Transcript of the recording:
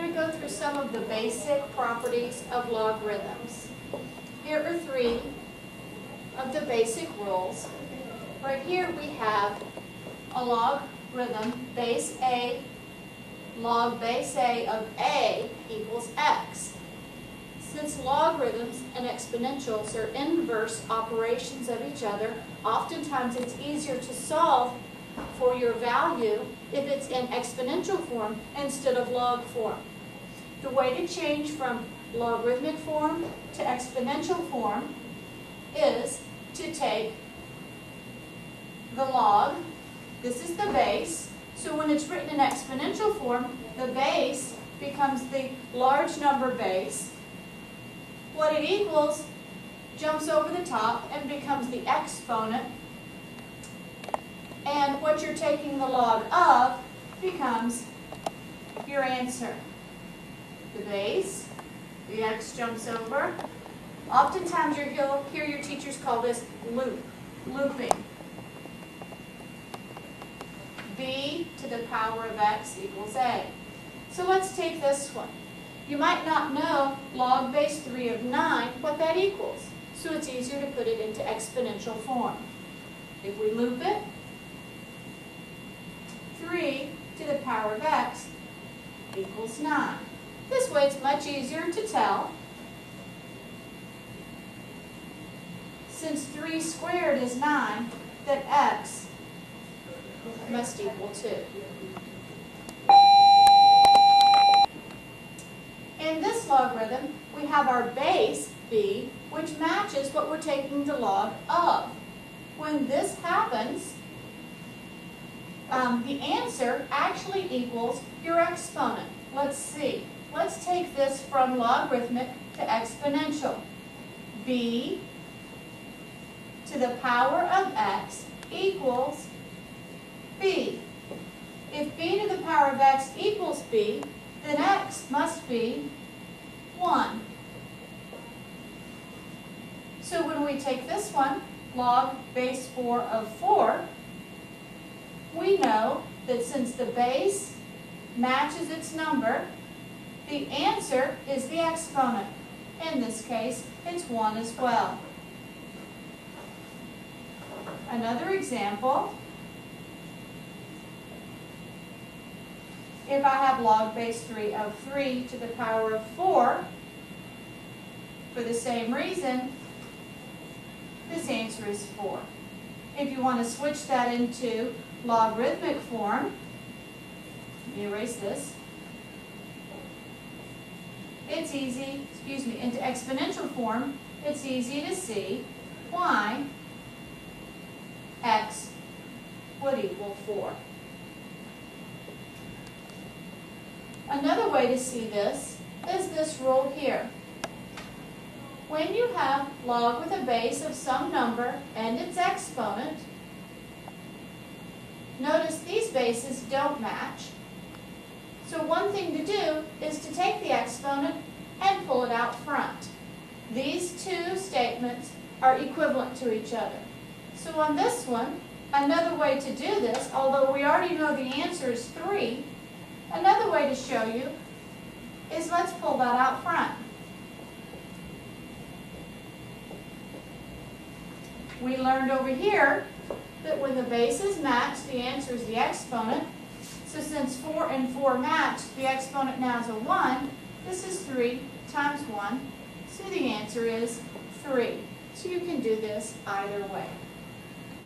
going to go through some of the basic properties of logarithms. Here are 3 of the basic rules. Right here we have a logarithm, base A, log base A of A equals x. Since logarithms and exponentials are inverse operations of each other, oftentimes it's easier to solve for your value if it's in exponential form instead of log form. The way to change from logarithmic form to exponential form is to take the log, this is the base, so when it's written in exponential form, the base becomes the large number base. What it equals jumps over the top and becomes the exponent, and what you're taking the log of becomes your answer. The base, the x jumps over. Oftentimes you'll hear your teachers call this looping. B to the power of x equals a. So let's take this one. You might not know log base 3 of 9, what that equals. So it's easier to put it into exponential form. If we loop it, 3 to the power of x equals 9. This way it's much easier to tell. Since 3 squared is 9, that x must equal 2. In this logarithm, we have our base, b, which matches what we're taking the log of. When this happens, the answer actually equals your exponent. Let's see. Let's take this from logarithmic to exponential. B to the power of x equals b. If b to the power of x equals b, then x must be 1. So when we take this one, log base 4 of 4, we know that since the base matches its number, the answer is the exponent. In this case, it's 1 as well. Another example, if I have log base 3 of 3 to the power of 4, for the same reason, this answer is 4. If you want to switch that into logarithmic form, let me erase this. It's easy, into exponential form, it's easy to see why x would equal 4. Another way to see this is this rule here. When you have log with a base of some number and its exponent, notice these bases don't match. So one thing to do is to take the exponent and pull it out front. These two statements are equivalent to each other. So on this one, another way to do this, although we already know the answer is 3, another way to show you is let's pull that out front. We learned over here that when the bases match, the answer is the exponent. So since 4 and 4 match, the exponent now is a 1. This is 3 times 1. So the answer is 3. So you can do this either way.